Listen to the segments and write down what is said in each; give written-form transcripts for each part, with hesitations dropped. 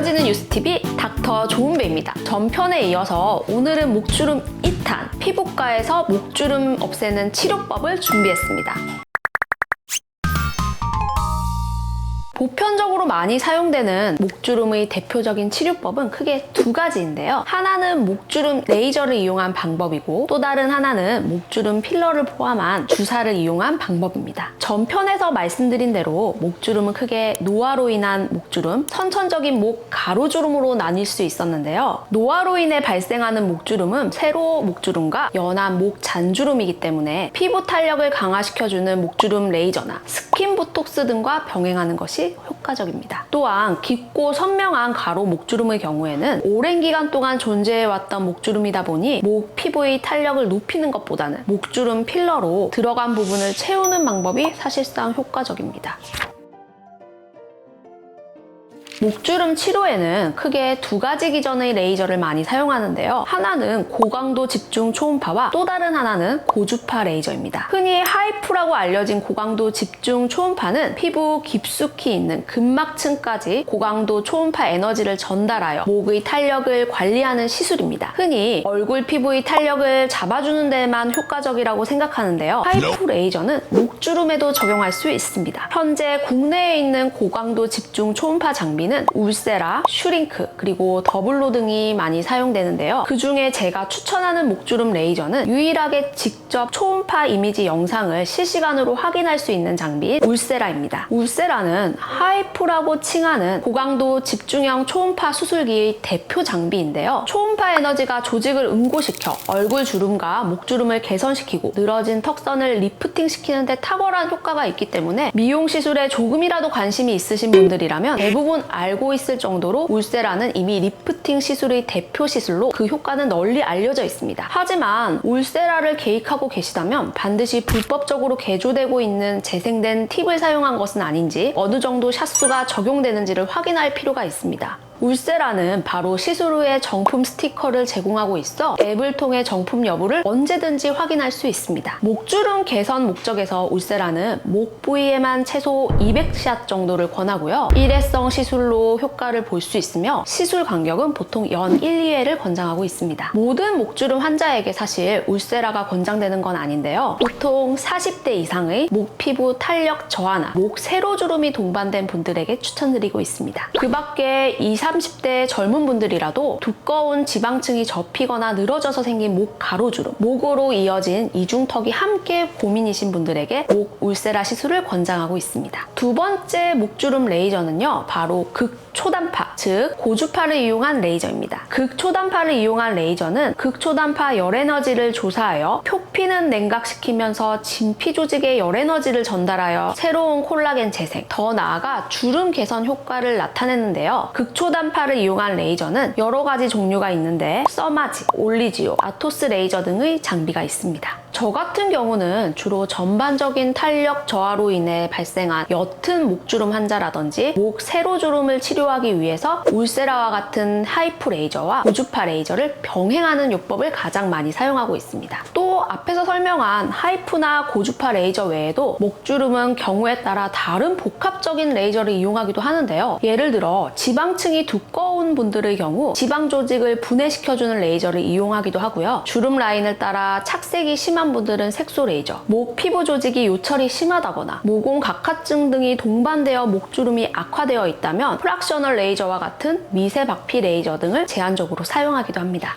알려지는 뉴스TV 닥터 좋은배입니다. 전편에 이어서 오늘은 목주름 2탄, 피부과에서 목주름 없애는 치료법을 준비했습니다. 보편적으로 많이 사용되는 목주름의 대표적인 치료법은 크게 두 가지인데요. 하나는 목주름 레이저를 이용한 방법이고 또 다른 하나는 목주름 필러를 포함한 주사를 이용한 방법입니다. 전편에서 말씀드린 대로 목주름은 크게 노화로 인한 목주름, 선천적인 목 가로주름으로 나뉠 수 있었는데요. 노화로 인해 발생하는 목주름은 세로 목주름과 연한 목 잔주름이기 때문에 피부 탄력을 강화시켜주는 목주름 레이저나 스킨 보톡스 등과 병행하는 것이 효과적입니다. 또한 깊고 선명한 가로 목주름의 경우에는 오랜 기간 동안 존재해왔던 목주름이다 보니 목 피부의 탄력을 높이는 것보다는 목주름 필러로 들어간 부분을 채우는 방법이 사실상 효과적입니다. 목주름 치료에는 크게 두 가지 기전의 레이저를 많이 사용하는데요. 하나는 고강도 집중 초음파와 또 다른 하나는 고주파 레이저입니다. 흔히 하이프라고 알려진 고강도 집중 초음파는 피부 깊숙이 있는 근막층까지 고강도 초음파 에너지를 전달하여 목의 탄력을 관리하는 시술입니다. 흔히 얼굴 피부의 탄력을 잡아주는 데만 효과적이라고 생각하는데요. 하이프 레이저는 목주름에도 적용할 수 있습니다. 현재 국내에 있는 고강도 집중 초음파 장비는 울세라, 슈링크, 그리고 더블로 등이 많이 사용되는데요. 그 중에 제가 추천하는 목주름 레이저는 유일하게 직접 초음파 이미지 영상을 실시간으로 확인할 수 있는 장비인 울세라입니다. 울세라는 하이프라고 칭하는 고강도 집중형 초음파 수술기의 대표 장비인데요. 초음파 에너지가 조직을 응고시켜 얼굴 주름과 목주름을 개선시키고 늘어진 턱선을 리프팅시키는 데 탁월한 효과가 있기 때문에 미용 시술에 조금이라도 관심이 있으신 분들이라면 대부분 알고 있을 정도로 울세라는 이미 리프팅 시술의 대표 시술로 그 효과는 널리 알려져 있습니다. 하지만 울세라를 계획하고 계시다면 반드시 불법적으로 개조되고 있는 재생된 팁을 사용한 것은 아닌지 어느 정도 샷수가 적용되는지를 확인할 필요가 있습니다. 울세라는 바로 시술 후에 정품 스티커를 제공하고 있어 앱을 통해 정품 여부를 언제든지 확인할 수 있습니다. 목주름 개선 목적에서 울세라는 목 부위에만 최소 200샷 정도를 권하고요. 일회성 시술로 효과를 볼 수 있으며 시술 간격은 보통 연 1, 2회를 권장하고 있습니다. 모든 목주름 환자에게 사실 울세라가 권장되는 건 아닌데요. 보통 40대 이상의 목 피부 탄력 저하나 목 세로주름이 동반된 분들에게 추천드리고 있습니다. 그 밖에 20, 30대 젊은 분들이라도 두꺼운 지방층이 접히거나 늘어져서 생긴 목 가로주름, 목으로 이어진 이중턱이 함께 고민이신 분들에게 목 울세라 시술을 권장하고 있습니다. 두 번째 목주름 레이저는요, 바로 극초단파, 즉 고주파를 이용한 레이저입니다. 극초단파를 이용한 레이저는 극초단파 열에너지를 조사하여 표피는 냉각시키면서 진피 조직에 열에너지를 전달하여 새로운 콜라겐 재생, 더 나아가 주름 개선 효과를 나타내는데요. 극초단파를 이용한 레이저는 여러 가지 종류가 있는데 써마지, 올리지오, 아토스 레이저 등의 장비가 있습니다. 저 같은 경우는 주로 전반적인 탄력 저하로 인해 발생한 옅은 목주름 환자라든지 목 세로주름을 치료하기 위해서 울세라와 같은 하이프 레이저와 고주파 레이저를 병행하는 요법을 가장 많이 사용하고 있습니다. 또 앞에서 설명한 하이프나 고주파 레이저 외에도 목주름은 경우에 따라 다른 복합적인 레이저를 이용하기도 하는데요. 예를 들어 지방층이 두꺼운 분들의 경우 지방 조직을 분해시켜주는 레이저를 이용하기도 하고요. 주름 라인을 따라 착색이 심한 분들은 색소 레이저, 목 피부 조직이 요철이 심하다거나 모공 각화증 등이 동반되어 목주름이 악화되어 있다면 프락셔널 레이저와 같은 미세 박피 레이저 등을 제한적으로 사용하기도 합니다.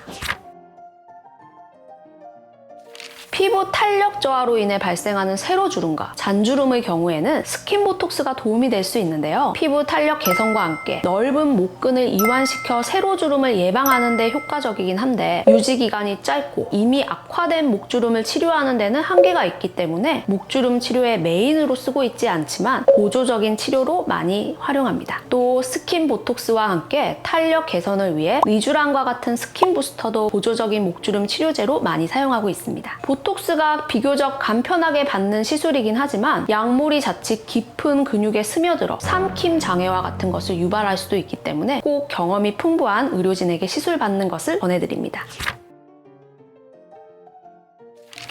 피부 탄력 저하로 인해 발생하는 세로주름과 잔주름의 경우에는 스킨 보톡스가 도움이 될 수 있는데요. 피부 탄력 개선과 함께 넓은 목근을 이완시켜 세로주름을 예방하는 데 효과적이긴 한데 유지 기간이 짧고 이미 악화된 목주름을 치료하는 데는 한계가 있기 때문에 목주름 치료의 메인으로 쓰고 있지 않지만 보조적인 치료로 많이 활용합니다. 또 스킨 보톡스와 함께 탄력 개선을 위해 리쥬란과 같은 스킨 부스터도 보조적인 목주름 치료제로 많이 사용하고 있습니다. 보톡스가 비교적 간편하게 받는 시술이긴 하지만 약물이 자칫 깊은 근육에 스며들어 삼킴 장애와 같은 것을 유발할 수도 있기 때문에 꼭 경험이 풍부한 의료진에게 시술받는 것을 권해드립니다.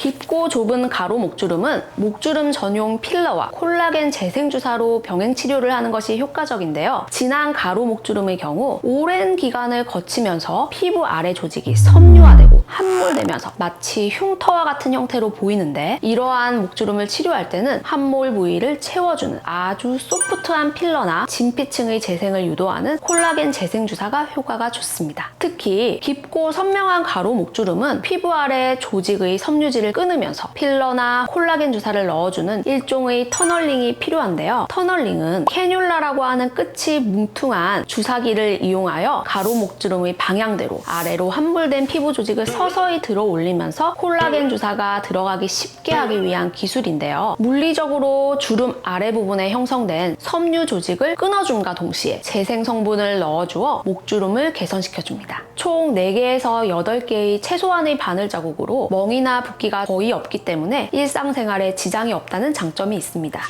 깊고 좁은 가로 목주름은 목주름 전용 필러와 콜라겐 재생 주사로 병행 치료를 하는 것이 효과적인데요. 진한 가로 목주름의 경우 오랜 기간을 거치면서 피부 아래 조직이 섬유화되고 함몰되면서 마치 흉터와 같은 형태로 보이는데, 이러한 목주름을 치료할 때는 함몰 부위를 채워주는 아주 소프트한 필러나 진피층의 재생을 유도하는 콜라겐 재생 주사가 효과가 좋습니다. 특히 깊고 선명한 가로 목주름은 피부 아래 조직의 섬유질을 끊으면서 필러나 콜라겐 주사를 넣어주는 일종의 터널링이 필요한데요. 터널링은 캐뉼라라고 하는 끝이 뭉퉁한 주사기를 이용하여 가로 목주름의 방향대로 아래로 함몰된 피부 조직을 서서히 들어 올리면서 콜라겐 주사가 들어가기 쉽게 하기 위한 기술인데요. 물리적으로 주름 아래 부분에 형성된 섬유 조직을 끊어줌과 동시에 재생 성분을 넣어주어 목주름을 개선시켜줍니다. 총 4개에서 8개의 최소한의 바늘 자국으로 멍이나 붓기가 거의 없기 때문에 일상생활에 지장이 없다는 장점이 있습니다.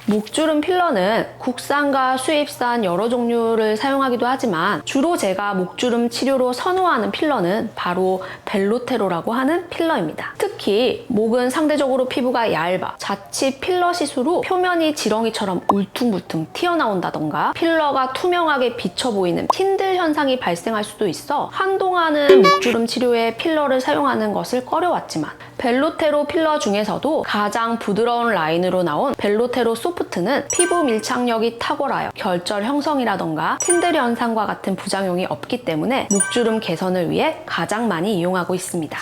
목주름 필러는 국산과 수입산 여러 종류를 사용하기도 하지만 주로 제가 목주름 치료로 선호하는 필러는 바로 벨로테로라고 하는 필러입니다. 특히 목은 상대적으로 피부가 얇아 자칫 필러 시술 후 표면이 지렁이처럼 울퉁불퉁 튀어나온다던가 필러가 투명하게 비쳐 보이는 틴들 현상이 발생할 수도 있어 한동안은 목주름 치료에 필러를 사용하는 것을 꺼려왔지만, 벨로테로 필러 중에서도 가장 부드러운 라인으로 나온 벨로테로 소프트는 피부 밀착력이 탁월하여 결절 형성이라던가 틴들 현상과 같은 부작용이 없기 때문에 목주름 개선을 위해 가장 많이 이용하고 있습니다.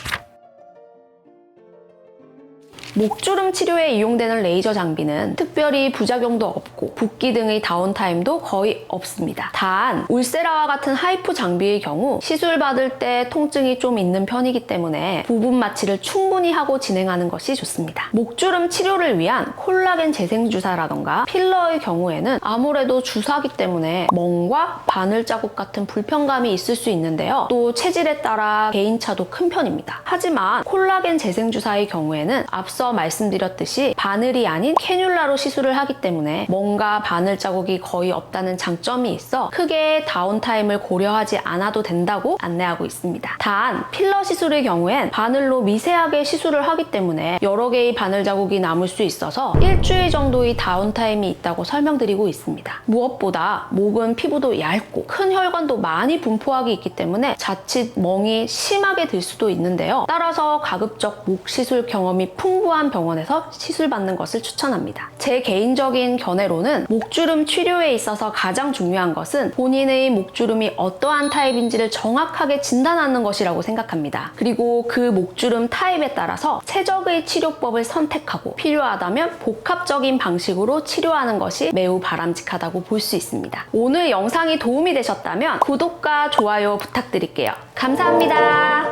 목주름 치료에 이용되는 레이저 장비는 특별히 부작용도 없고 붓기 등의 다운타임도 거의 없습니다. 단 울세라와 같은 하이프 장비의 경우 시술 받을 때 통증이 좀 있는 편이기 때문에 부분 마취를 충분히 하고 진행하는 것이 좋습니다. 목주름 치료를 위한 콜라겐 재생 주사라던가 필러의 경우에는 아무래도 주사기 때문에 멍과 바늘 자국 같은 불편감이 있을 수 있는데요. 또 체질에 따라 개인차도 큰 편입니다. 하지만 콜라겐 재생 주사의 경우에는 앞서 말씀드렸듯이 바늘이 아닌 캐뉼라로 시술을 하기 때문에 멍과 바늘 자국이 거의 없다는 장점이 있어 크게 다운타임을 고려하지 않아도 된다고 안내하고 있습니다. 단 필러 시술의 경우엔 바늘로 미세하게 시술을 하기 때문에 여러 개의 바늘 자국이 남을 수 있어서 일주일 정도의 다운타임이 있다고 설명드리고 있습니다. 무엇보다 목은 피부도 얇고 큰 혈관도 많이 분포하기 있기 때문에 자칫 멍이 심하게 들 수도 있는데요. 따라서 가급적 목 시술 경험이 풍부한 병원에서 시술받는 것을 추천합니다. 제 개인적인 견해로는 목주름 치료에 있어서 가장 중요한 것은 본인의 목주름이 어떠한 타입인지를 정확하게 진단하는 것이라고 생각합니다. 그리고 그 목주름 타입에 따라서 최적의 치료법을 선택하고 필요하다면 복합적인 방식으로 치료하는 것이 매우 바람직하다고 볼 수 있습니다. 오늘 영상이 도움이 되셨다면 구독과 좋아요 부탁드릴게요. 감사합니다.